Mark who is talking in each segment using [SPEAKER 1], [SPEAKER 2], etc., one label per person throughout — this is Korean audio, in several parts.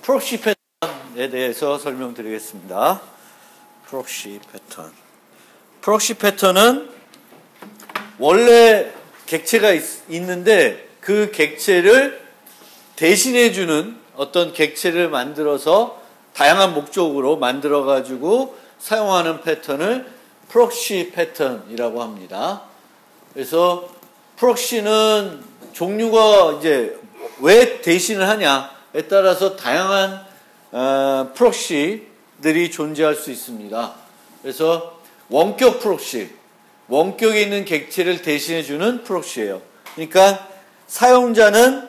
[SPEAKER 1] 프록시 패턴에 대해서 설명드리겠습니다. 프록시 패턴. 프록시 패턴은 원래 객체가 있는데 그 객체를 대신해주는 어떤 객체를 만들어서 다양한 목적으로 만들어가지고 사용하는 패턴을 프록시 패턴이라고 합니다. 그래서 프록시는 종류가 이제 왜 대신을 하냐에 따라서 다양한 프록시들이 존재할 수 있습니다. 그래서 원격 프록시, 원격에 있는 객체를 대신해주는 프록시예요. 그러니까 사용자는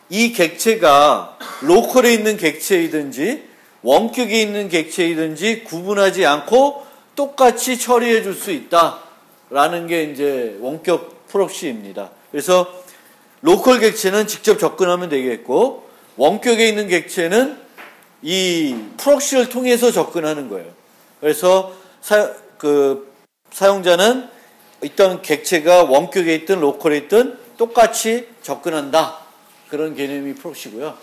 [SPEAKER 1] 이 객체가 로컬에 있는 객체이든지 원격에 있는 객체이든지 구분하지 않고 똑같이 처리해 줄 수 있다라는 게 이제 원격 프록시입니다. 그래서 로컬 객체는 직접 접근하면 되겠고 원격에 있는 객체는 이 프록시를 통해서 접근하는 거예요. 그래서 사용자는 있던 객체가 원격에 있든 로컬에 있든 똑같이 접근한다. 그런 개념이 프록시고요.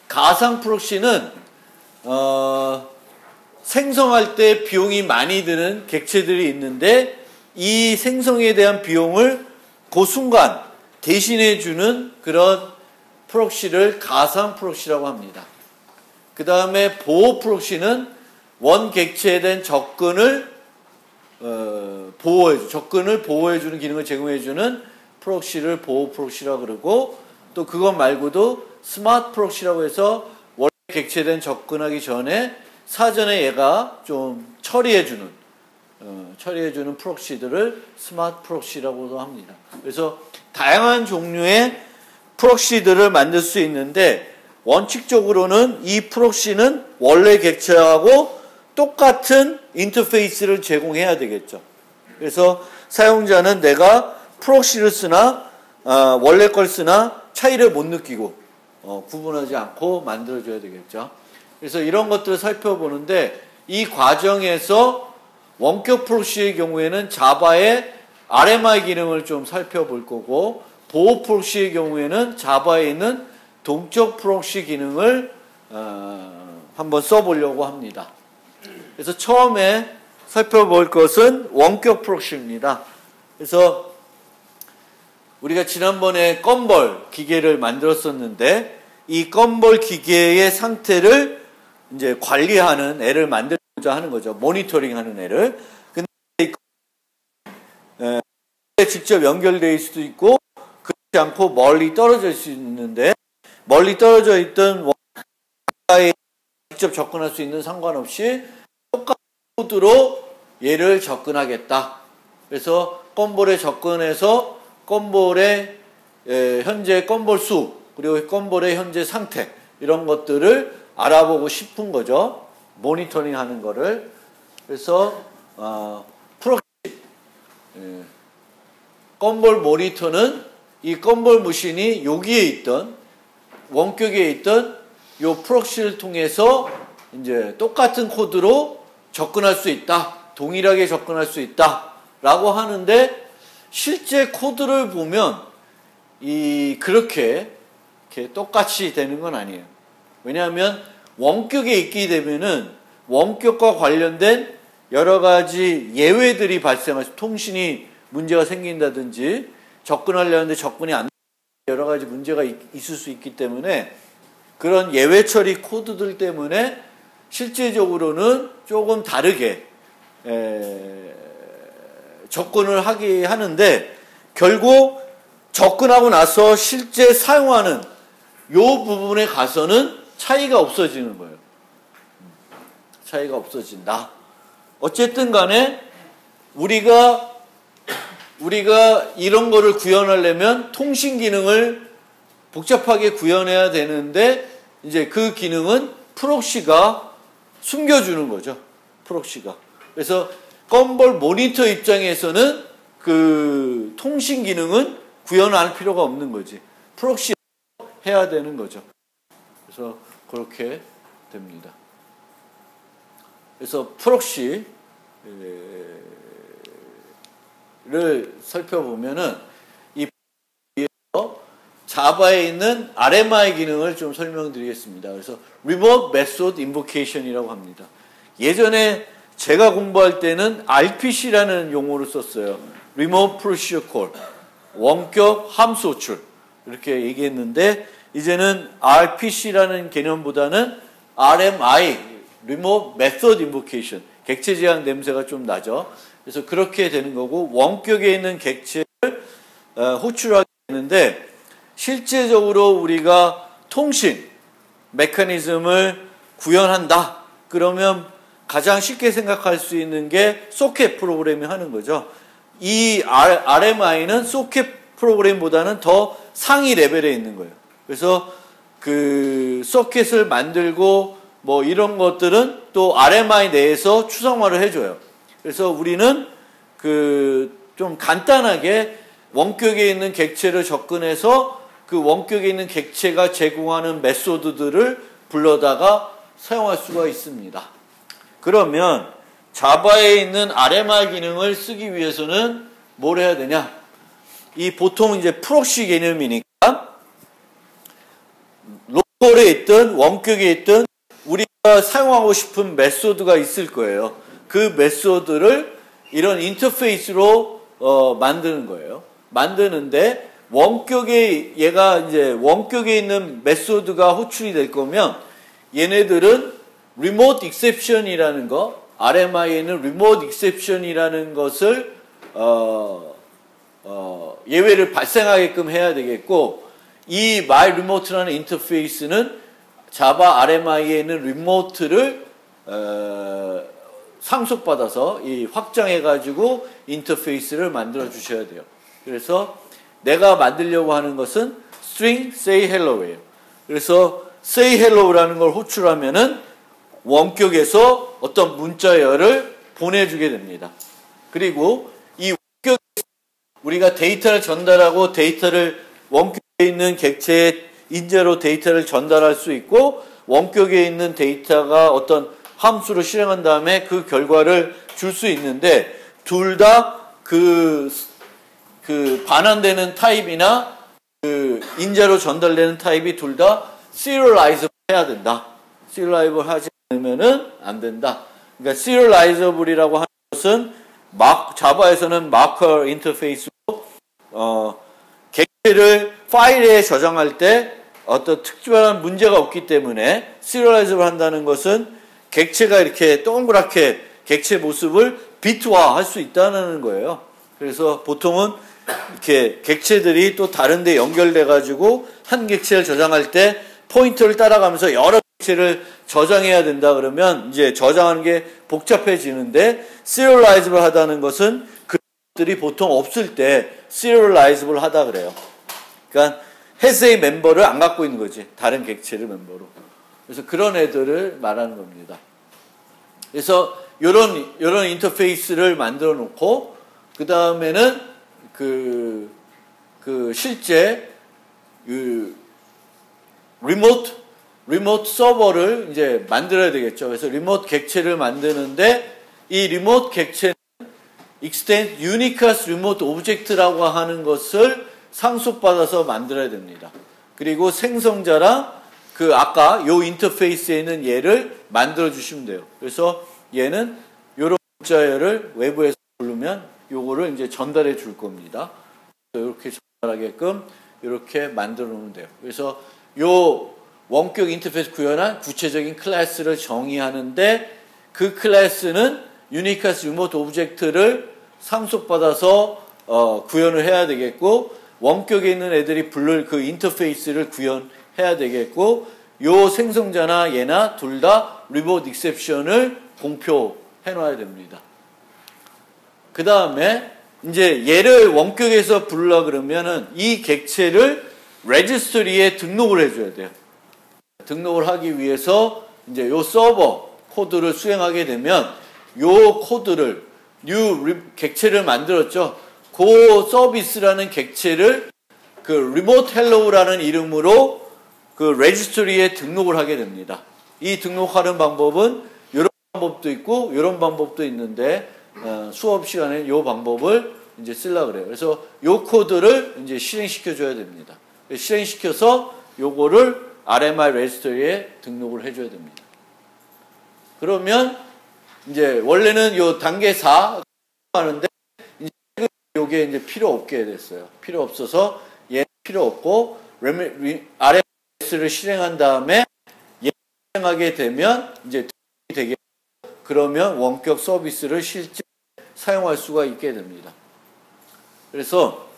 [SPEAKER 1] 가상 프록시는 생성할 때 비용이 많이 드는 객체들이 있는데 이 생성에 대한 비용을 그 순간 대신해 주는 그런 프록시를 가상 프록시라고 합니다. 그 다음에 보호 프록시는 원 객체에 대한 접근을 보호해 주는 기능을 제공해 주는 프록시를 보호 프록시라고 그러고, 또 그것 말고도 스마트 프록시라고 해서 원래 객체에 대한 접근하기 전에 사전에 얘가 좀 처리해주는 프록시들을 스마트 프록시라고도 합니다. 그래서 다양한 종류의 프록시들을 만들 수 있는데 원칙적으로는 이 프록시는 원래 객체하고 똑같은 인터페이스를 제공해야 되겠죠. 그래서 사용자는 내가 프록시를 쓰나 원래 걸 쓰나 차이를 못 느끼고 구분하지 않고 만들어줘야 되겠죠. 그래서 이런 것들을 살펴보는데 이 과정에서 원격 프록시의 경우에는 자바의 RMI 기능을 좀 살펴볼 거고, 보호 프록시의 경우에는 자바에 있는 동적 프록시 기능을 한번 써보려고 합니다. 그래서 처음에 살펴볼 것은 원격 프록시입니다. 그래서 우리가 지난번에 건볼 기계를 만들었었는데 이 건볼 기계의 상태를 이제 관리하는 애를 만들고자 하는 거죠. 모니터링 하는 애를. 근데 직접 연결되어 있을 수도 있고 그렇지 않고 멀리 떨어져 있을 수 있는데, 멀리 떨어져 있던 원가에 직접 접근할 수 있는 상관없이 똑같은 코드로 얘를 접근하겠다. 그래서 건볼에 접근해서 건볼의 현재 건볼 수, 그리고 건볼의 현재 상태, 이런 것들을 알아보고 싶은 거죠. 모니터링 하는 거를. 그래서 프록시 건볼 모니터는 이 건볼 머신이 여기에 있던 원격에 있던 요 프록시를 통해서 이제 똑같은 코드로 접근할 수 있다, 동일하게 접근할 수 있다 라고 하는데, 실제 코드를 보면 그렇게 똑같이 되는 건 아니에요. 왜냐하면 원격에 있게 되면은 원격과 관련된 여러 가지 예외들이 발생해서 통신이 문제가 생긴다든지 접근하려는데 접근이 안 되는 여러 가지 문제가 있을 수 있기 때문에, 그런 예외 처리 코드들 때문에 실제적으로는 조금 다르게 접근을 하게 하는데, 결국 접근하고 나서 실제 사용하는 요 부분에 가서는 차이가 없어지는 거예요. 차이가 없어진다. 어쨌든 간에 우리가 이런 거를 구현하려면 통신 기능을 복잡하게 구현해야 되는데, 이제 그 기능은 프록시가 숨겨주는 거죠. 프록시가. 그래서 건볼 모니터 입장에서는 그 통신 기능은 구현할 필요가 없는 거지. 프록시 해야 되는 거죠. 그래서 그렇게 됩니다. 그래서 프록시를 살펴보면은 이 자바에 있는 RMI 기능을 좀 설명드리겠습니다. 그래서 Remote Method Invocation이라고 합니다. 예전에 제가 공부할 때는 RPC라는 용어를 썼어요. Remote Procedure Call, 원격 함수 호출 이렇게 얘기했는데 이제는 RPC라는 개념보다는 RMI, Remote Method Invocation, 객체 제한 냄새가 좀 나죠. 그래서 그렇게 되는 거고 원격에 있는 객체를 호출하게 되는데 실제적으로 우리가 통신 메커니즘을 구현한다. 그러면 가장 쉽게 생각할 수 있는 게 소켓 프로그램이 하는 거죠. 이 RMI는 소켓 프로그램보다는 더 상위 레벨에 있는 거예요. 그래서 그 소켓을 만들고 뭐 이런 것들은 또 RMI 내에서 추상화를 해줘요. 그래서 우리는 그 좀 간단하게 원격에 있는 객체를 접근해서 그 원격에 있는 객체가 제공하는 메소드들을 불러다가 사용할 수가 있습니다. 그러면 자바에 있는 RMI 기능을 쓰기 위해서는 뭘 해야 되냐? 이 보통 이제 프록시 개념이니까 로컬에 있든 원격에 있든 우리가 사용하고 싶은 메소드가 있을 거예요. 그 메소드를 이런 인터페이스로 만드는 거예요. 만드는데 원격에 얘가 이제 원격에 있는 메소드가 호출이 될 거면 얘네들은 remote exception이라는 거, RMI에는 remote exception이라는 것을 예외를 발생하게끔 해야 되겠고 이 my remote라는 인터페이스는 자바 RMI에 있는 remote를 상속받아서 이 확장해가지고 인터페이스를 만들어 주셔야 돼요. 그래서 내가 만들려고 하는 것은 string say hello예요. 그래서 say hello라는 걸 호출하면은 원격에서 어떤 문자열을 보내주게 됩니다. 그리고 이 원격에서 우리가 데이터를 전달하고 데이터를 원격에 있는 객체의 인재로 데이터를 전달할 수 있고 원격에 있는 데이터가 어떤 함수를 실행한 다음에 그 결과를 줄 수 있는데 둘 다 그 반환되는 타입이나 그 인자로 전달되는 타입이 둘 다 serializable 해야 된다. serializable 하지 않으면은 안 된다. 그러니까 serializable이라고 하는 것은 자바에서는 마커 인터페이스로 객체를 파일에 저장할 때 어떤 특별한 문제가 없기 때문에 serializable 한다는 것은 객체가 이렇게 동그랗게 객체 모습을 비트화할 수 있다는 거예요. 그래서 보통은 이렇게 객체들이 또 다른 데 연결돼 가지고 한 객체를 저장할 때 포인터를 따라가면서 여러 객체를 저장해야 된다 그러면 이제 저장하는 게 복잡해지는데 serializable 하다는 것은 그들이 보통 없을 때 serializable 하다 그래요. 그러니까 해세의 멤버를 안 갖고 있는 거지. 다른 객체를 멤버로. 그래서 그런 애들을 말하는 겁니다. 그래서 요런 인터페이스를 만들어 놓고 그 다음에는 그 실제 리모트 서버를 이제 만들어야 되겠죠. 그래서 리모트 객체를 만드는데 이 리모트 객체는 extend uniqueas remote object라고 하는 것을 상속받아서 만들어야 됩니다. 그리고 생성자랑 그 아까 요 인터페이스에 있는 얘를 만들어 주시면 돼요. 그래서 얘는 요런 문자열을 외부에서 부르면 요거를 이제 전달해 줄 겁니다. 이렇게 전달하게끔 이렇게 만들어 놓으면 돼요. 그래서 요 원격 인터페이스 구현한 구체적인 클래스를 정의하는데 그 클래스는 유니크스 리모트 오브젝트를 상속받아서 구현을 해야 되겠고 원격에 있는 애들이 부를 그 인터페이스를 구현해야 되겠고 요 생성자나 얘나 둘 다 리모트 익셉션을 공표해 놔야 됩니다. 그 다음에 이제 얘를 원격에서 부르려 그러면은 이 객체를 레지스트리에 등록을 해줘야 돼요. 등록을 하기 위해서 이제 요 서버 코드를 수행하게 되면 요 코드를 객체를 만들었죠. 그 서비스라는 객체를 그 remote hello라는 이름으로 그 레지스트리에 등록을 하게 됩니다. 이 등록하는 방법은 이런 방법도 있고 이런 방법도 있는데 수업 시간에 이 방법을 이제 쓰려고 그래요. 그래서 이 코드를 이제 실행시켜 줘야 됩니다. 실행시켜서 요거를 RMI 레지스터리에 등록을 해줘야 됩니다. 그러면 이제 원래는 요 단계 4 하는데 이제 요게 이제 필요 없게 됐어요. 필요 없어서 얘 필요 없고 RMS를 실행한 다음에 얘 실행하게 되면 이제 되게 그러면 원격 서비스를 실제 사용할 수가 있게 됩니다. 그래서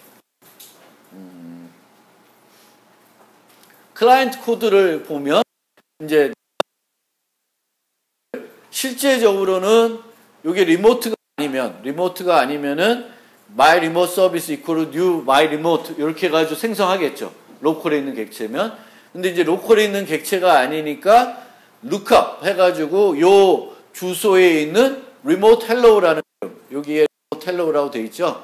[SPEAKER 1] 클라이언트 코드를 보면 이제 실제적으로는 이게 리모트가 아니면은 my remote service equal new my remote 이렇게 해가지고 생성하겠죠. 로컬에 있는 객체면. 근데 이제 로컬에 있는 객체가 아니니까 lookup 해가지고 요 주소에 있는 remote hello라는 여기에 remote hello라고 되어 있죠.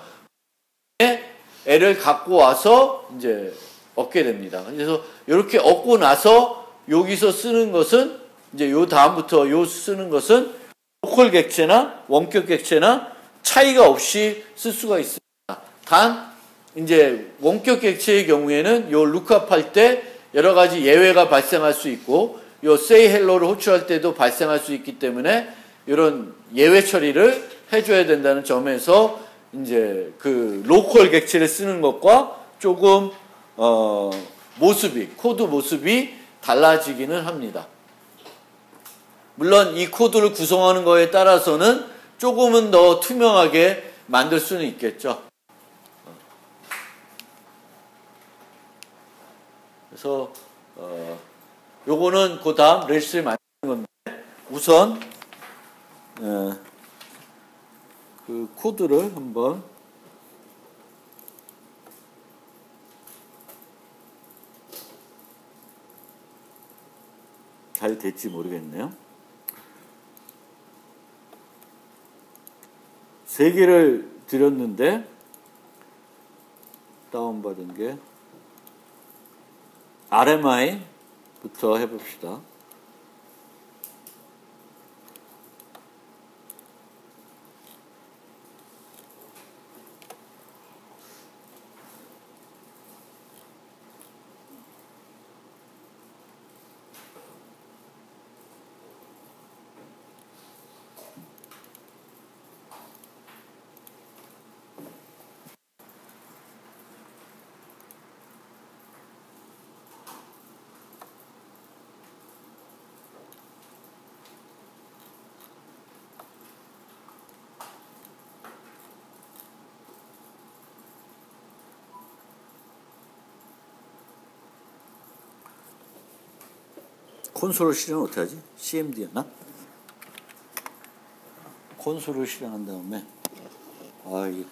[SPEAKER 1] 애를 갖고 와서 이제 얻게 됩니다. 그래서 이렇게 얻고 나서 여기서 쓰는 것은 이제 요 다음부터 요 쓰는 것은 로컬 객체나 원격 객체나 차이가 없이 쓸 수가 있습니다. 단 이제 원격 객체의 경우에는 요 lookup 할 때 여러 가지 예외가 발생할 수 있고 요 say hello를 호출할 때도 발생할 수 있기 때문에 이런 예외 처리를 해줘야 된다는 점에서 이제 그 로컬 객체를 쓰는 것과 조금 코드 모습이 달라지기는 합니다. 물론 이 코드를 구성하는 거에 따라서는 조금은 더 투명하게 만들 수는 있겠죠. 그래서 요거는 그 다음 레지스트를 만드는 건데 우선 그 코드를 한번 잘 될지 모르겠네요. 3개를 드렸는데 다운받은 게 RMI부터 해봅시다. 콘솔을 실행은 어떻게 하지? CMD였나? 콘솔을 실행한 다음에 이게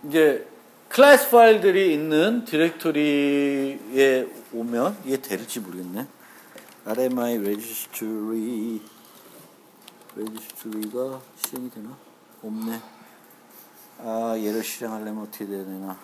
[SPEAKER 1] 이제 클래스 파일들이 있는 디렉토리에 오면 이게 될지 모르겠네. RMI registry가 실행이 되나? 없네. 얘를 실행하려면 어떻게 돼야 되나?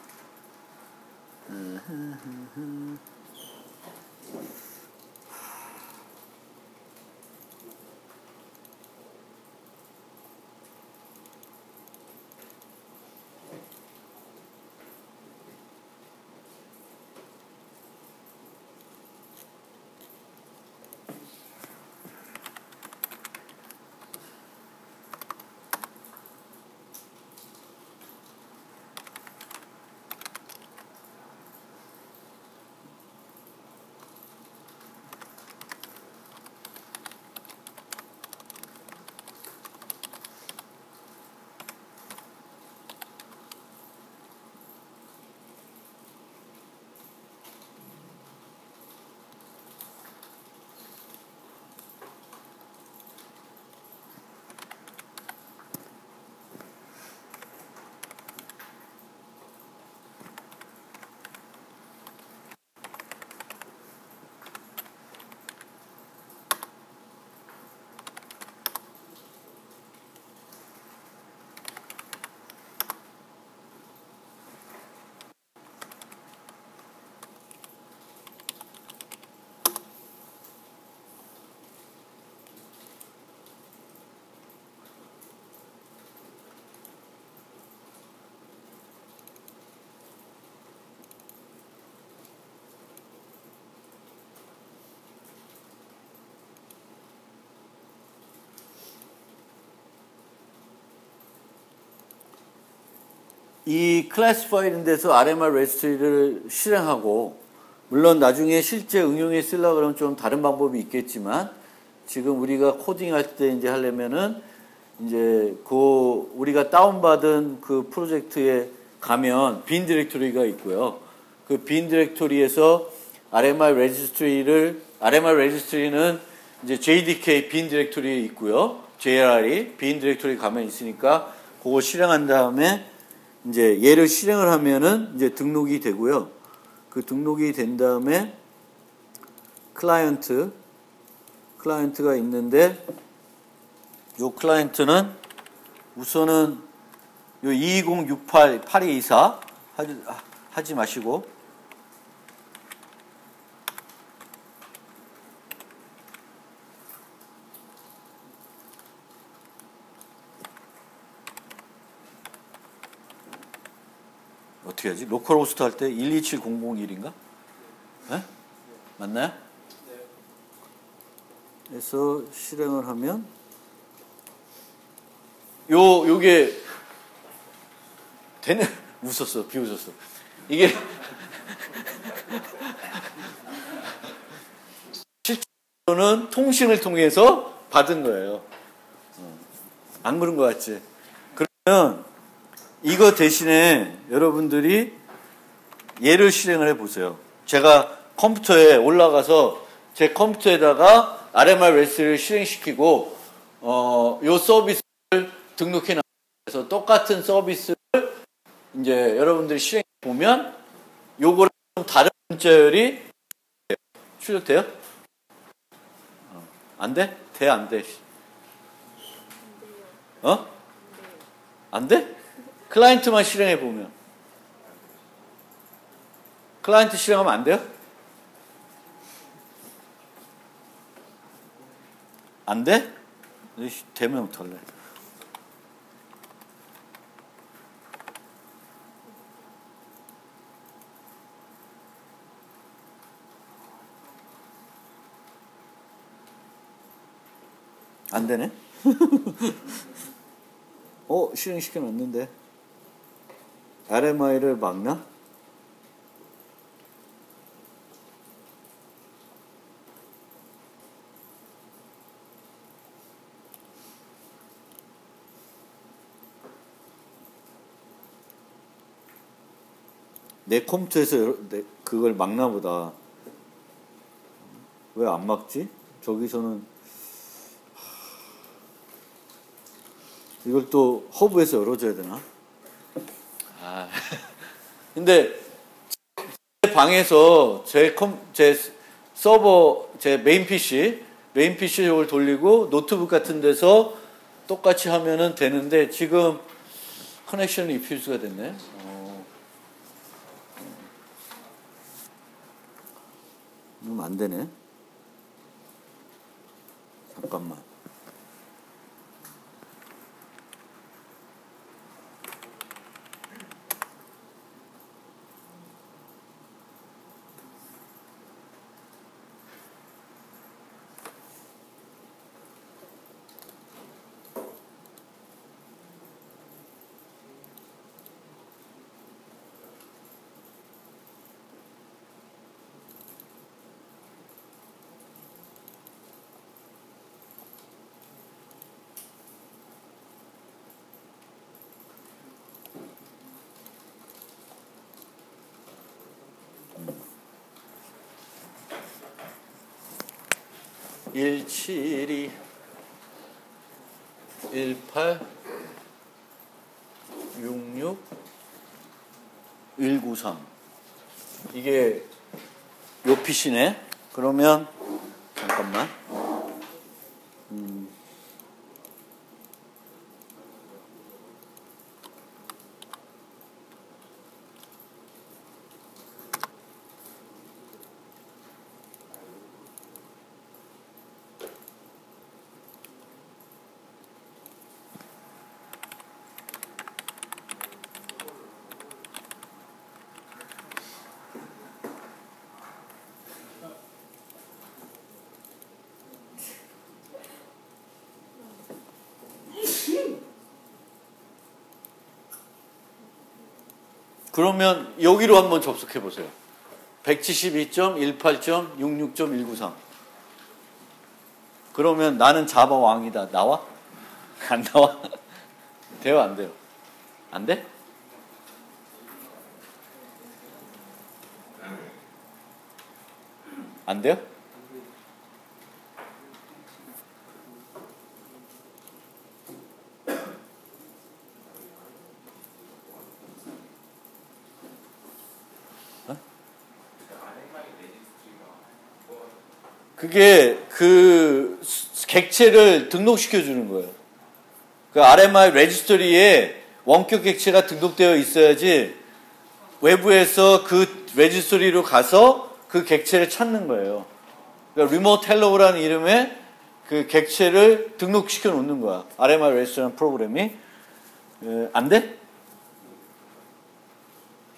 [SPEAKER 1] 이 클래시파이드 데서 RMR 레지스트리를 실행하고, 물론 나중에 실제 응용에 쓰려고 그러면 좀 다른 방법이 있겠지만, 지금 우리가 코딩할 때 이제 하려면은 이제 그 우리가 다운받은 그 프로젝트에 가면 빈 디렉토리가 있고요. 그 빈 디렉토리에서 RMR 레지스트리는 이제 JDK 빈 디렉토리에 있고요. JR이 빈 디렉토리 가면 있으니까 그거 실행한 다음에 이제 얘를 실행을 하면은 이제 등록이 되고요. 그 등록이 된 다음에 클라이언트가 있는데, 요 클라이언트는 우선은 요 22068 8224 하지 마시고, 어떻게 하지? 로컬 호스트 할 때 127001인가? 네? 맞나요? 그래서 실행을 하면 요게 되는 웃었어. 비웃었어. 이게 실제로는 통신을 통해서 받은 거예요. 안 그런 거 같지? 그러면 이거 대신에 여러분들이 얘를 실행을 해보세요. 제가 컴퓨터에 올라가서 제 컴퓨터에다가 RMR 레지스트리를 실행시키고 요 서비스를 등록해 놔서 똑같은 서비스를 이제 여러분들이 실행해 보면 요거랑 좀 다른 문자열이 출력돼요? 안 돼? 돼? 안 돼? 안 돼? 클라이언트만 실행해 보면. 클라이언트 실행하면 안 돼요? 안 돼? 되면 어떡할래? 안 되네? 실행시켜 놨는데. RMI를 막나? 내 컴퓨터에서 그걸 막나 보다. 왜 안 막지? 저기서는 이걸 또 허브에서 열어줘야 되나? 근데 제 방에서 제 서버, 제 메인 PC를 돌리고 노트북 같은 데서 똑같이 하면은 되는데, 지금 커넥션이 리퓨즈가 됐네. 그럼 안 되네. 잠깐만. 일 7 2 18 66 193 이게 요 PC네. 그러면 잠깐만. 그러면 여기로 한번 접속해 보세요. 172.18.66.193. 그러면 나는 자바 왕이다. 나와? 안 나와? 돼요, 안 돼요? 안 돼? 안 돼요? 그게 그 객체를 등록시켜 주는 거예요. 그 RMI 레지스터리에 원격 객체가 등록되어 있어야지 외부에서 그 레지스터리로 가서 그 객체를 찾는 거예요. 그러니까 리모트 헬로우라는 이름의 그 객체를 등록시켜 놓는 거야. RMI 레지스터리라는 프로그램이. 안 돼?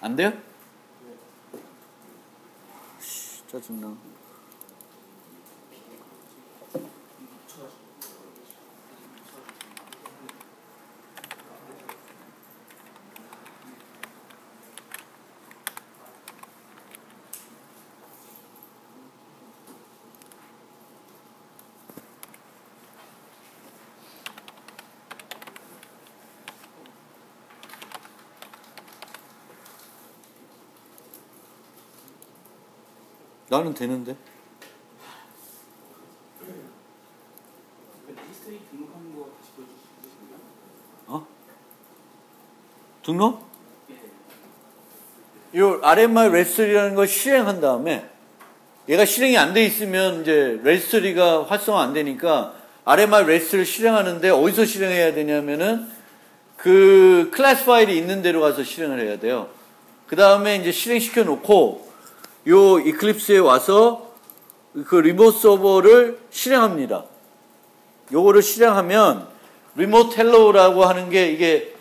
[SPEAKER 1] 안 돼요? 짜증나. 나는 되는데.
[SPEAKER 2] 레지스트리 등록하는 거 다시 보여주시겠습니까?
[SPEAKER 1] 어? 등록?
[SPEAKER 2] 예.
[SPEAKER 1] 요 RMI 레지스터리라는 걸 실행한 다음에 얘가 실행이 안 돼 있으면 이제 레지스터리가 활성화 안 되니까 RMI 레지스터리를 실행하는데 어디서 실행해야 되냐면은 그 클래스 파일이 있는 데로 가서 실행을 해야 돼요. 그 다음에 이제 실행시켜 놓고 요 이클립스에 와서 그 리모트 서버를 실행합니다. 요거를 실행하면 리모트 헬로우라고 하는 게 이게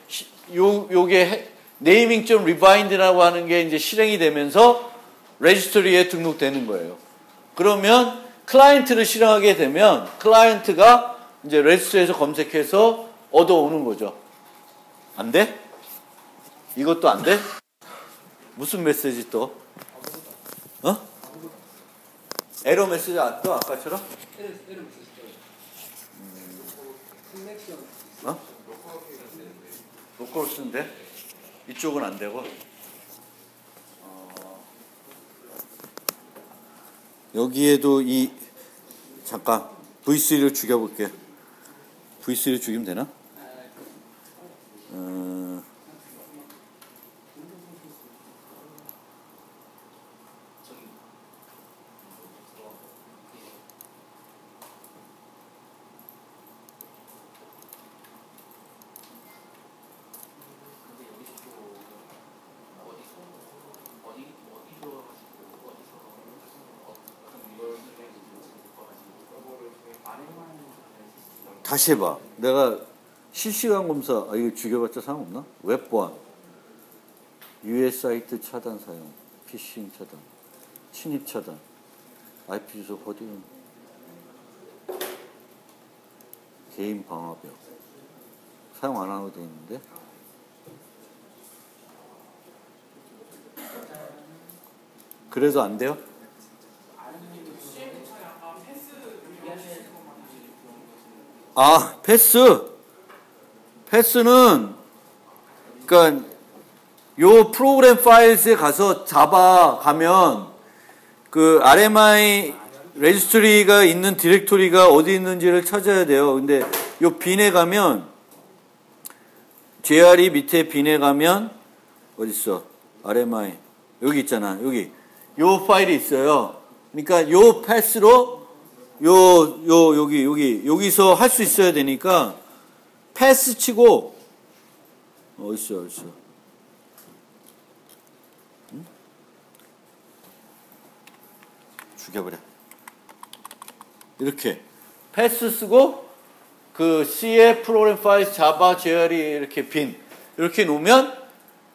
[SPEAKER 1] 요게 네이밍.리바인드라고 하는 게 이제 실행이 되면서 레지스터리에 등록되는 거예요. 그러면 클라이언트를 실행하게 되면 클라이언트가 이제 레지스터리에서 검색해서 얻어오는 거죠. 안 돼? 이것도 안 돼? 무슨 메시지 또? 어? 에러 메시지 안 떠? 아까처럼?
[SPEAKER 2] 에러 메시지죠. 커넥션.
[SPEAKER 1] 어? 로컬 쓰는데? 이쪽은 안 되고. 여기에도 잠깐 V3를 죽여볼게. V3를 죽이면 되나? 다시 해봐. 내가 실시간 검사, 이거 죽여봤자 상관없나? 웹 보안, US 사이트 차단 사용, 피싱 차단, 침입 차단, IP 주소 허용, 개인 방화벽. 사용 안 하고 되어 있는데? 그래서 안 돼요? 아, 패스는 그러니까 요 프로그램 파일스에 가서 자바 가면 그 RMI 레지스트리가 있는 디렉토리가 어디 있는지를 찾아야 돼요. 근데 요 빈에 가면 JRE 밑에 빈에 가면 어디 있어? RMI 여기 있잖아. 여기 요 파일이 있어요. 그러니까 요 패스로 여기서 할 수 있어야 되니까, 패스 치고, 어딨어. 응? 죽여버려. 이렇게. 패스 쓰고, 그 C의 프로그램 파일 자바, JRE 이렇게 빈. 이렇게 놓으면,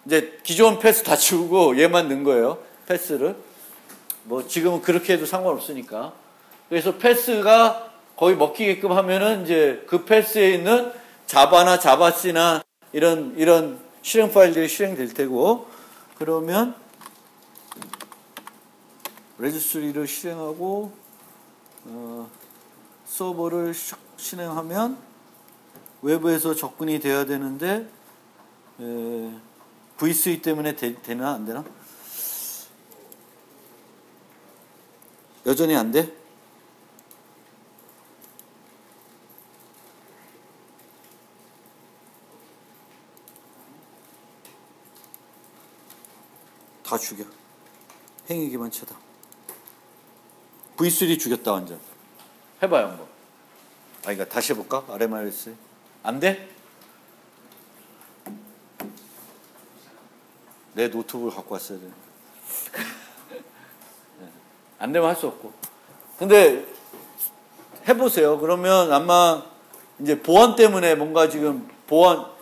[SPEAKER 1] 이제 기존 패스 다 치우고 얘만 넣은 거예요. 패스를. 뭐 지금은 그렇게 해도 상관없으니까. 그래서 패스가 거의 먹히게끔 하면은 이제 그 패스에 있는 자바나 자바C나 이런 실행 파일들이 실행될 테고, 그러면 레지스트리를 실행하고 서버를 실행하면 외부에서 접근이 돼야 되는데 V3 때문에 되나 안 되나? 여전히 안 돼? 다 죽여. 행위기만 차다. V3 죽였다 완전. 해봐요 한번. 그러니까 다시 해볼까? RMRS 안 돼? 내 노트북을 갖고 왔어야 돼. 안 되면 할 수 없고. 근데 해보세요. 그러면 아마 이제 보안 때문에 뭔가 지금 보안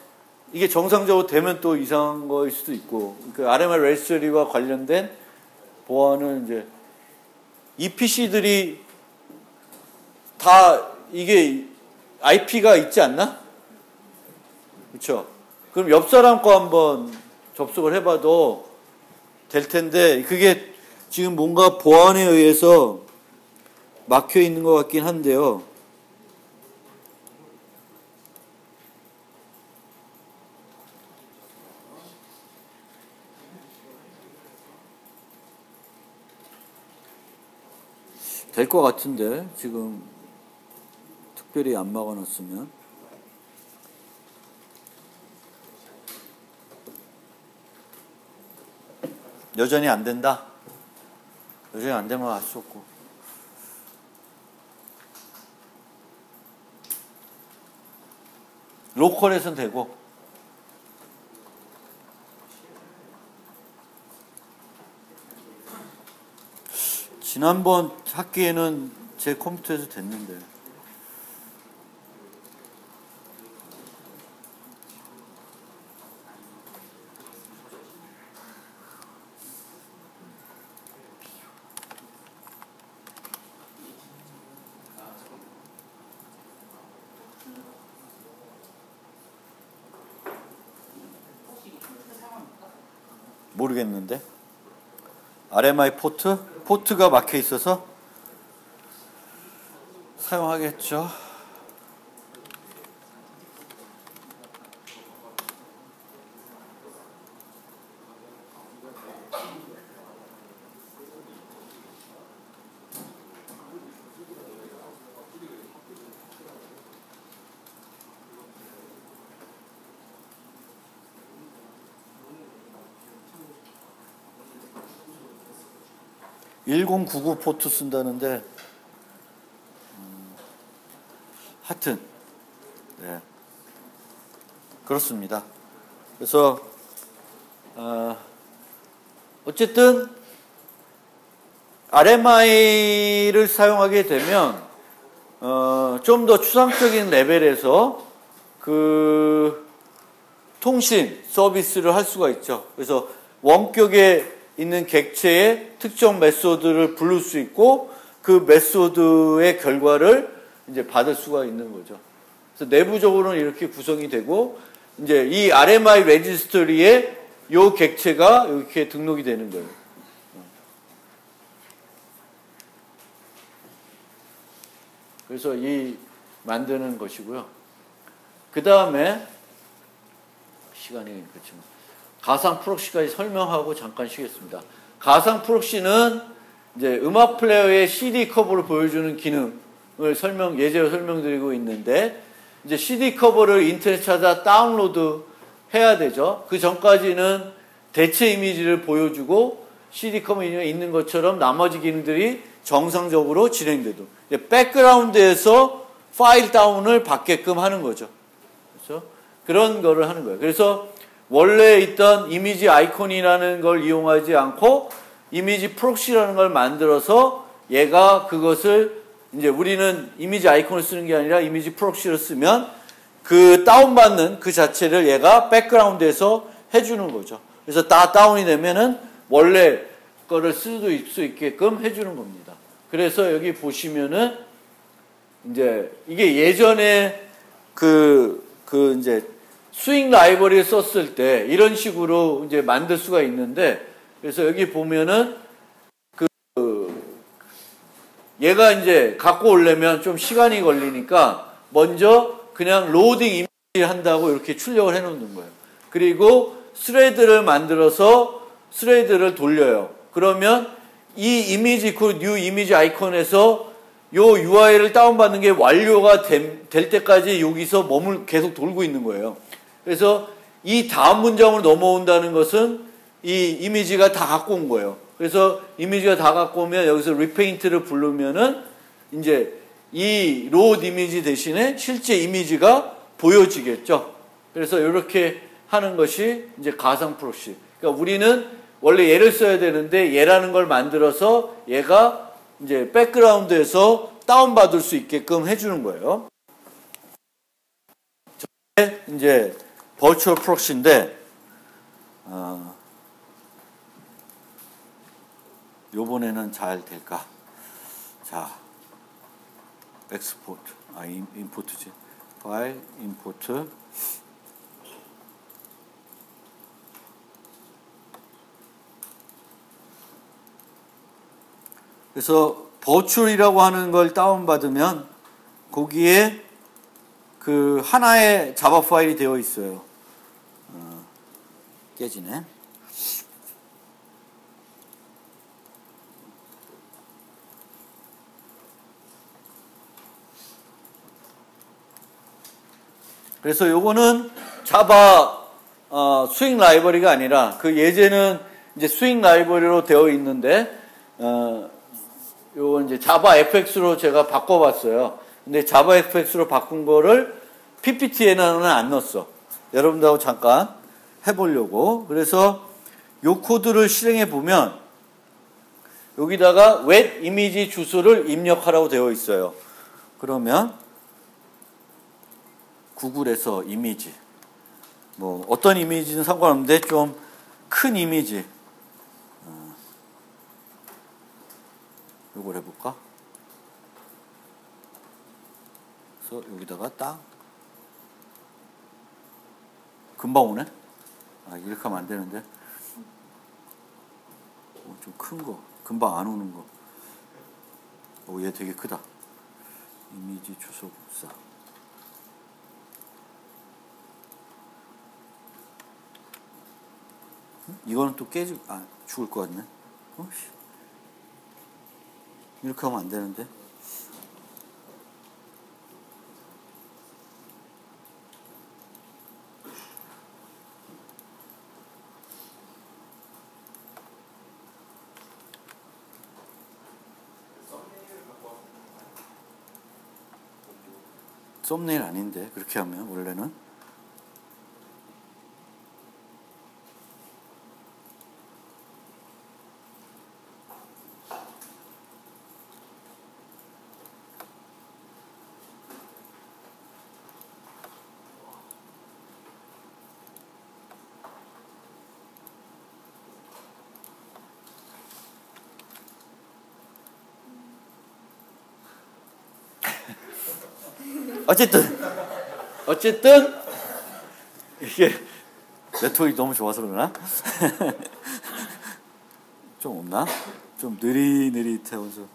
[SPEAKER 1] 이게 정상적으로 되면 또 이상한 거일 수도 있고, 그 RMR 레지스트리와 관련된 보안은 이제 이 PC들이 다 이게 IP가 있지 않나? 그렇죠? 그럼 옆 사람 거 한번 접속을 해봐도 될 텐데 그게 지금 뭔가 보안에 의해서 막혀 있는 것 같긴 한데요. 될 것 같은데 지금 특별히 안 막아놨으면. 여전히 안 된다? 여전히 안 되면 알 수 없고. 로컬에선 되고. 지난번 학기에는 제 컴퓨터에서 됐는데. 모르겠는데. RMI 포트가 막혀 있어서 사용하겠죠. (1099) 포트 쓴다는데 하여튼 네. 그렇습니다. 그래서 어쨌든 RMI를 사용하게 되면 좀 더 추상적인 레벨에서 그 통신 서비스를 할 수가 있죠. 그래서 원격에 있는 객체의 특정 메소드를 부를 수 있고 그 메소드의 결과를 이제 받을 수가 있는 거죠. 그래서 내부적으로는 이렇게 구성이 되고 이제 이 RMI 레지스터리에 요 객체가 이렇게 등록이 되는 거예요. 그래서 이 만드는 것이고요. 그 다음에 시간이 그렇지만 가상 프록시까지 설명하고 잠깐 쉬겠습니다. 가상 프록시는 이제 음악 플레이어의 CD 커버를 보여주는 기능을 예제로 설명드리고 있는데, 이제 CD 커버를 인터넷 찾아 다운로드 해야 되죠. 그 전까지는 대체 이미지를 보여주고 CD 커버에 있는 것처럼 나머지 기능들이 정상적으로 진행돼도 백그라운드에서 파일 다운을 받게끔 하는 거죠. 그렇죠? 그런 거를 하는 거예요. 그래서 원래 있던 이미지 아이콘이라는 걸 이용하지 않고 이미지 프록시라는 걸 만들어서 얘가 그것을 이제 우리는 이미지 아이콘을 쓰는 게 아니라 이미지 프록시를 쓰면 그 다운받는 그 자체를 얘가 백그라운드에서 해주는 거죠. 그래서 다 다운이 되면은 원래 거를 쓸 수 있게끔 해주는 겁니다. 그래서 여기 보시면은 이제 이게 예전에 이제 스윙 라이브러리를 썼을 때 이런 식으로 이제 만들 수가 있는데, 그래서 여기 보면은 얘가 이제 갖고 오려면 좀 시간이 걸리니까 먼저 그냥 로딩 이미지 한다고 이렇게 출력을 해 놓는 거예요. 그리고 스레드를 만들어서 스레드를 돌려요. 그러면 이 이미지, 그 뉴 이미지 아이콘에서 요 UI를 다운받는 게 완료가 될 때까지 여기서 계속 돌고 있는 거예요. 그래서 이 다음 문장으로 넘어온다는 것은 이 이미지가 다 갖고 온 거예요. 그래서 이미지가 다 갖고 오면 여기서 리페인트를 부르면은 이제 이 로드 이미지 대신에 실제 이미지가 보여지겠죠. 그래서 이렇게 하는 것이 이제 가상 프록시. 그러니까 우리는 원래 얘를 써야 되는데 얘라는 걸 만들어서 얘가 이제 백그라운드에서 다운받을 수 있게끔 해주는 거예요. 저게 이제 버추얼 프록시인데, 요번에는 잘 될까? 자, 엑스포트, 임포트지. 파일, 임포트. 그래서 버추얼이라고 하는 걸 다운받으면 거기에 그 하나의 자바 파일이 되어 있어요. 깨지네. 그래서 요거는 자바 스윙 라이브러리가 아니라, 그 예제는 이제 스윙 라이브러리로 되어 있는데, 요거 이제 자바 FX로 제가 바꿔봤어요. 근데 자바 FX로 바꾼 거를 PPT에는 안 넣었어. 여러분들하고 잠깐 해보려고. 그래서 요 코드를 실행해 보면 여기다가 wet 이미지 주소를 입력하라고 되어 있어요. 그러면 구글에서 이미지, 뭐 어떤 이미지는 상관없는데 좀 큰 이미지, 요걸 해볼까? 그래서 여기다가 딱 금방 오네? 이렇게 하면 안 되는데. 좀 큰 거, 금방 안 오는 거. 얘 되게 크다. 이미지 주소 복사. 이거는 또 죽을 것 같네. 이렇게 하면 안 되는데. 썸네일 아닌데, 그렇게 하면 원래는. 어쨌든 이게 네트워크가 너무 좋아서 그러나? 좀 없나? 좀 느릿느릿해서.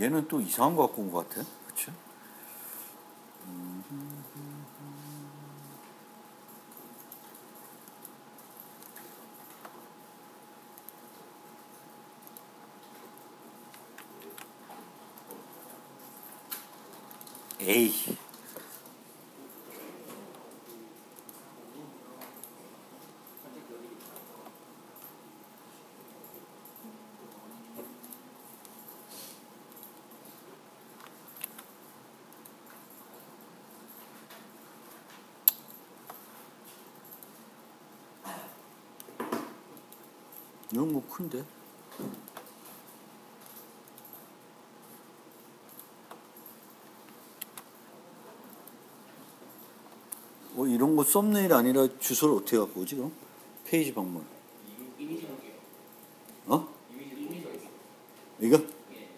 [SPEAKER 1] 얘는 또 이상한 거 갖고 온 것 같아. 그치? 에이. 이건 뭐 큰데? 이런 거 썸네일 아니라 주소를 어떻게 갖고 오지 그럼? 페이지 방문.
[SPEAKER 2] 이미지 볼게요.
[SPEAKER 1] 어?
[SPEAKER 2] 이미지가 있어요.
[SPEAKER 1] 이거?
[SPEAKER 2] 예.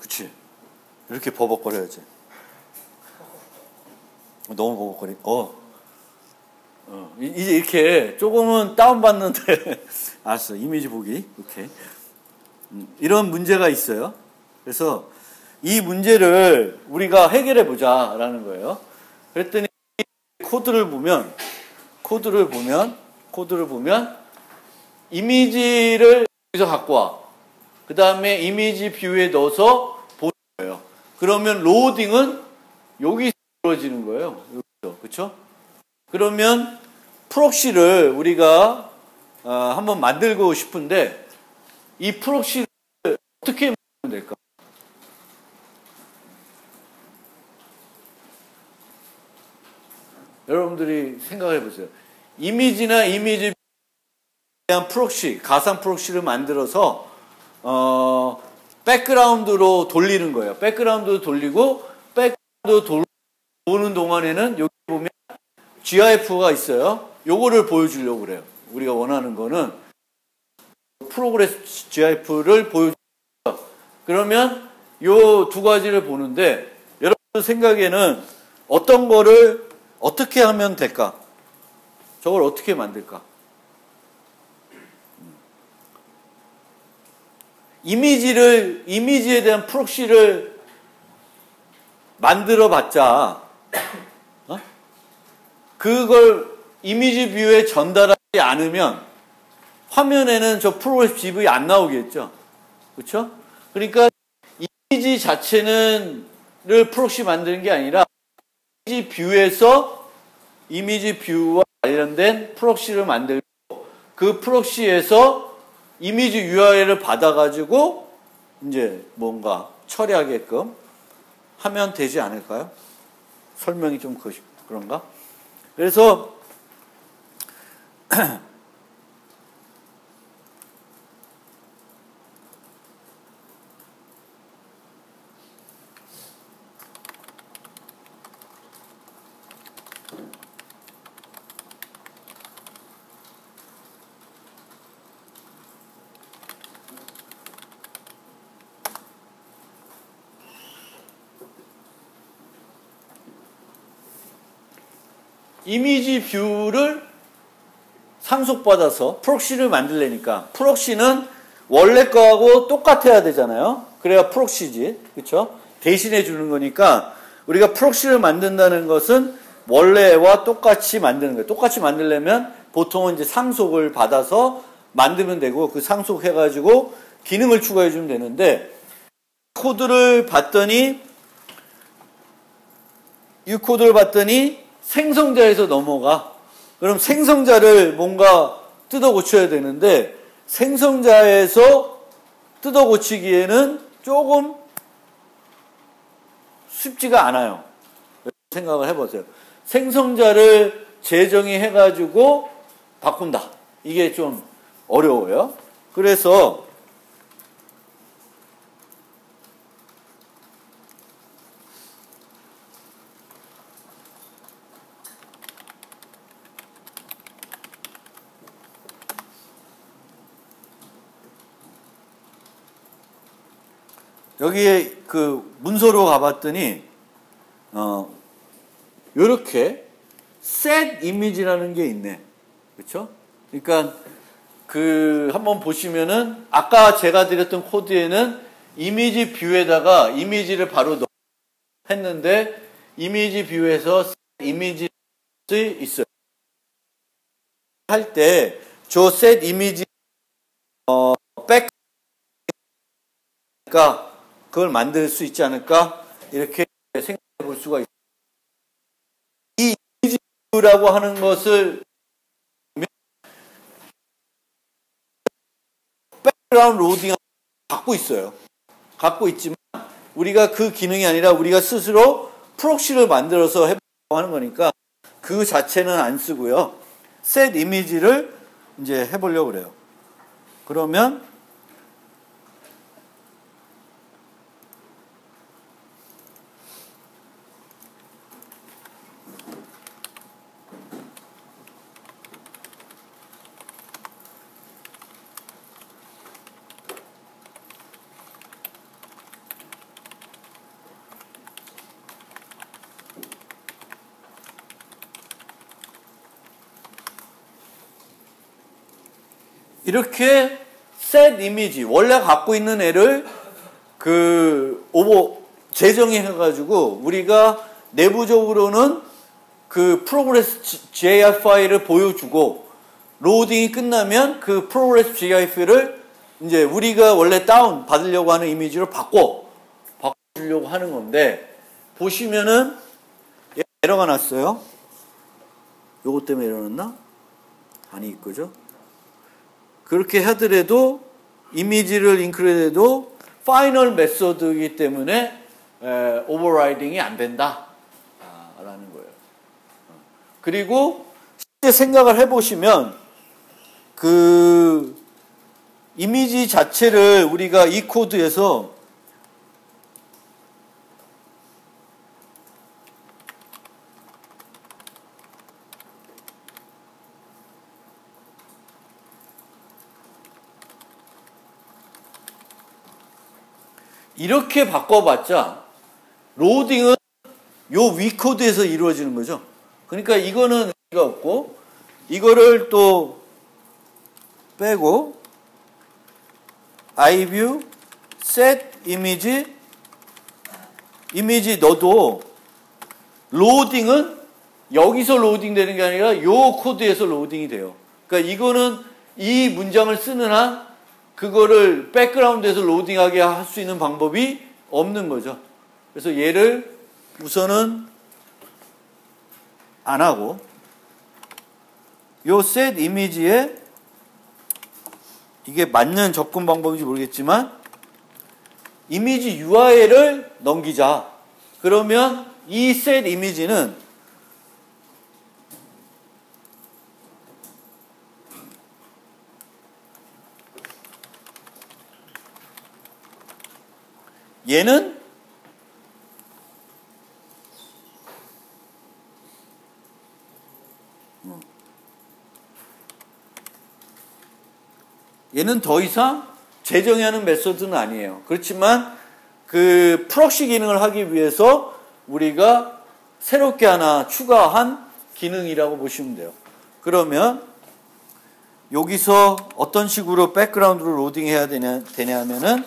[SPEAKER 1] 그치. 이렇게 버벅거려야지. 너무 버벅거리. 이제 이렇게 조금은 다운받는데. 알았어. 이미지 보기. 오케이. 이런 문제가 있어요. 그래서 이 문제를 우리가 해결해 보자라는 거예요. 그랬더니 코드를 보면 이미지를 여기서 갖고 와. 그 다음에 이미지 뷰에 넣어서 보는 거예요. 그러면 로딩은 여기서 이루어지는 거예요. 여기서. 그쵸? 그러면 프록시를 우리가 한번 만들고 싶은데 이 프록시를 어떻게 만들면 될까? 여러분들이 생각해 보세요. 이미지나 이미지에 대한 프록시, 가상 프록시를 만들어서 백그라운드로 돌리는 거예요. 백그라운드로 돌리고 백그라운드 도는 동안에는 여기 보면 GIF가 있어요. 요거를 보여주려고 그래요. 우리가 원하는 거는 프로그레스 GIF를 보여주죠. 그러면 요 두 가지를 보는데 여러분 생각에는 어떤 거를 어떻게 하면 될까? 저걸 어떻게 만들까? 이미지에 대한 프록시를 만들어 봤자, 그걸 이미지 뷰에 전달하지 않으면 화면에는 저 프로그래스 GIF이 안 나오겠죠. 그렇죠? 그러니까 이미지 자체를 프록시 만드는 게 아니라 이미지 뷰와 관련된 프록시를 만들고 그 프록시에서 이미지 URL을 받아가지고 이제 뭔가 처리하게끔 하면 되지 않을까요? 설명이 좀 그런가? 그래서 이미지 뷰를 상속받아서 프록시를 만들려니까 프록시는 원래 거하고 똑같아야 되잖아요. 그래야 프록시지. 그렇죠? 대신해 주는 거니까 우리가 프록시를 만든다는 것은 원래와 똑같이 만드는 거예요. 똑같이 만들려면 보통은 이제 상속을 받아서 만들면 되고 그 상속해 가지고 기능을 추가해 주면 되는데 코드를 봤더니 생성자에서 넘어가. 그럼 생성자를 뭔가 뜯어 고쳐야 되는데 생성자에서 뜯어 고치기에는 조금 쉽지가 않아요. 생각을 해보세요. 생성자를 재정의 해가지고 바꾼다. 이게 좀 어려워요. 그래서 여기에 그 문서로 가봤더니 요렇게 set 이미지라는 게 있네. 그렇죠? 그러니까 그 한번 보시면은 아까 제가 드렸던 코드에는 이미지 뷰에다가 이미지를 바로 했는데 이미지 뷰에서 set 이미지 있어요. 할 때 저 set 이미지 그러니까 그걸 만들 수 있지 않을까? 이렇게 생각해 볼 수가 있어요. 이 이미지라고 하는 것을 백그라운드 로딩 갖고 있어요. 갖고 있지만 우리가 그 기능이 아니라 우리가 스스로 프록시를 만들어서 해보려고 하는 거니까 그 자체는 안 쓰고요. 셋 이미지를 이제 해보려고 그래요. 그러면 이렇게 set 이미지 원래 갖고 있는 애를 재정해 가지고 우리가 내부적으로는 그 프로그레스 GIF 파일을 보여주고 로딩이 끝나면 그 프로그레스 GIF를 이제 우리가 원래 다운 받으려고 하는 이미지로 바꿔주려고 하는 건데 보시면은 에러가 났어요. 요것 때문에 에러 났나? 아니 그죠? 그렇게 하더라도 이미지를 인클루드 해도 파이널 메소드이기 때문에 오버라이딩이 안 된다 라는 거예요. 그리고 실제 생각을 해보시면 그 이미지 자체를 우리가 이 코드에서 이렇게 바꿔봤자 로딩은 요 위 코드에서 이루어지는 거죠. 그러니까 이거는 의미가 없고 이거를 또 빼고 iView set 이미지 넣어도 로딩은 여기서 로딩 되는 게 아니라 요 코드에서 로딩이 돼요. 그러니까 이거는 이 문장을 쓰는 한 그거를 백그라운드에서 로딩하게 할 수 있는 방법이 없는 거죠. 그래서 얘를 우선은 안 하고 요 set 이미지에 이게 맞는 접근 방법인지 모르겠지만 이미지 URL을 넘기자. 그러면 이 set 이미지는 얘는 더 이상 재정의하는 메소드는 아니에요. 그렇지만 그 프록시 기능을 하기 위해서 우리가 새롭게 하나 추가한 기능이라고 보시면 돼요. 그러면 여기서 어떤 식으로 백그라운드로 로딩해야 되냐면은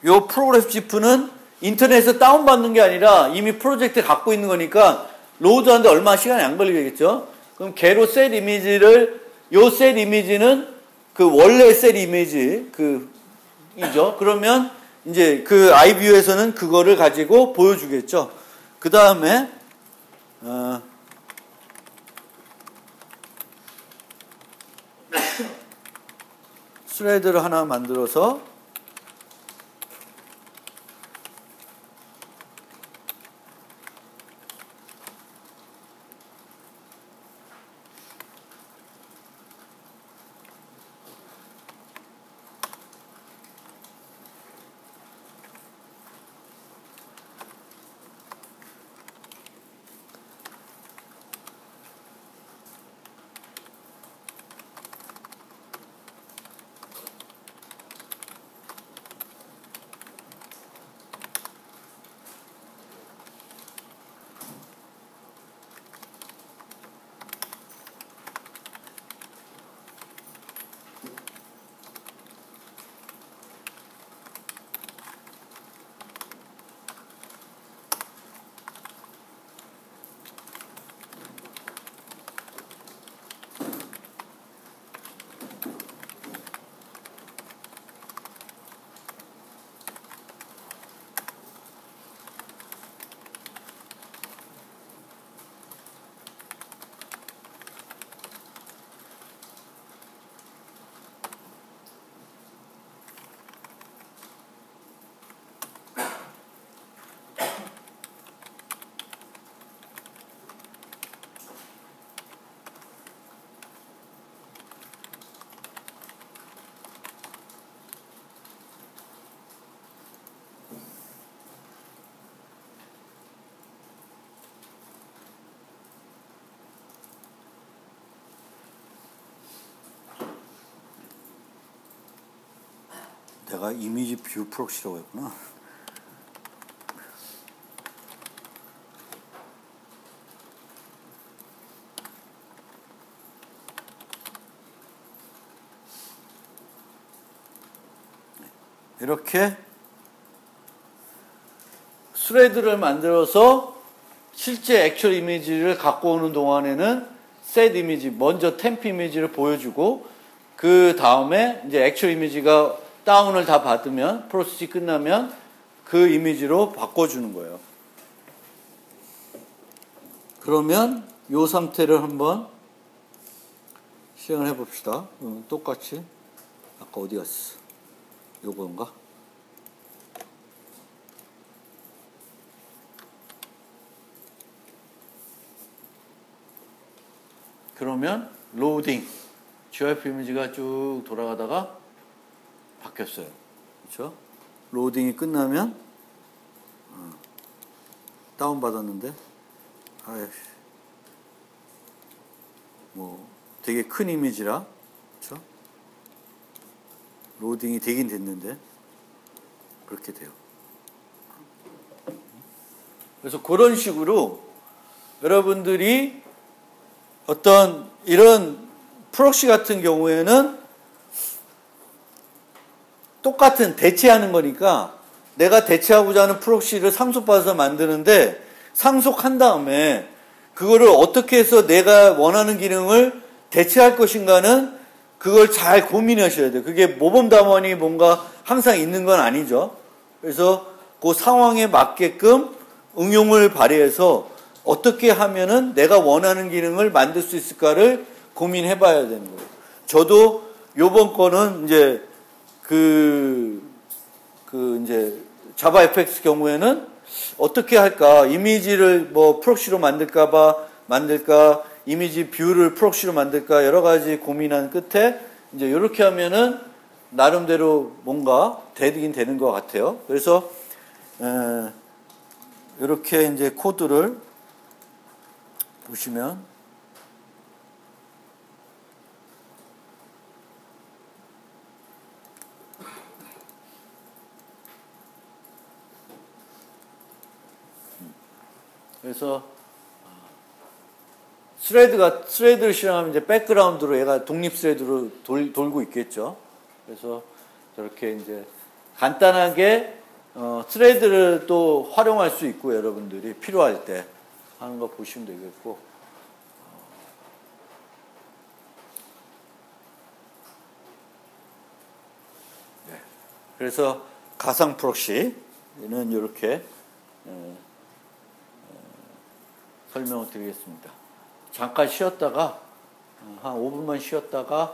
[SPEAKER 1] 요 프로그래스 지프는 인터넷에서 다운받는 게 아니라 이미 프로젝트 갖고 있는 거니까 로드하는데 얼마 시간이 안 걸리겠죠? 그럼 걔로 셋 이미지를 요 셋 이미지는 그 원래 셋 이미지 이죠. 그러면 이제 그 iView에서는 그거를 가지고 보여주겠죠. 그 다음에 스레드를 하나 만들어서 내가 이미지 뷰 프록시라고 했구나. 이렇게 스레드를 만들어서 실제 액츄얼 이미지를 갖고 오는 동안에는 셋 이미지, 먼저 템프 이미지를 보여주고 그 다음에 이제 액츄얼 이미지가 다운을 다 받으면 프로세스 끝나면 그 이미지로 바꿔주는 거예요. 그러면 이 상태를 한번 실행을 해봅시다. 똑같이 아까 어디 갔어? 요건가? 그러면 로딩 GIF 이미지가 쭉 돌아가다가 바뀌었어요. 그렇죠? 로딩이 끝나면 다운 받았는데 뭐 되게 큰 이미지라 그렇죠? 로딩이 되긴 됐는데 그렇게 돼요. 그래서 그런 식으로 여러분들이 어떤 이런 프록시 같은 경우에는 똑같은 대체하는 거니까 내가 대체하고자 하는 프록시를 상속받아서 만드는데 상속한 다음에 그거를 어떻게 해서 내가 원하는 기능을 대체할 것인가는 그걸 잘 고민하셔야 돼요. 그게 모범답안이 뭔가 항상 있는 건 아니죠. 그래서 그 상황에 맞게끔 응용을 발휘해서 어떻게 하면은 내가 원하는 기능을 만들 수 있을까를 고민해 봐야 되는 거예요. 저도 요번 거는 이제 이제 자바 FX 경우에는 어떻게 할까? 이미지를 뭐 프록시로 만들까, 이미지 뷰를 프록시로 만들까, 여러 가지 고민한 끝에 이제 이렇게 하면은 나름대로 뭔가 되긴 되는 것 같아요. 그래서, 이렇게 이제 코드를 보시면, 그래서 스레드를 실행하면 이제 백그라운드로 얘가 독립 스레드로 돌고 있겠죠. 그래서 저렇게 이제 간단하게 스레드를 또 활용할 수 있고 여러분들이 필요할 때 하는 거 보시면 되겠고. 네. 그래서 가상 프록시는 이렇게 설명을 드리겠습니다. 잠깐 쉬었다가 한 5분만 쉬었다가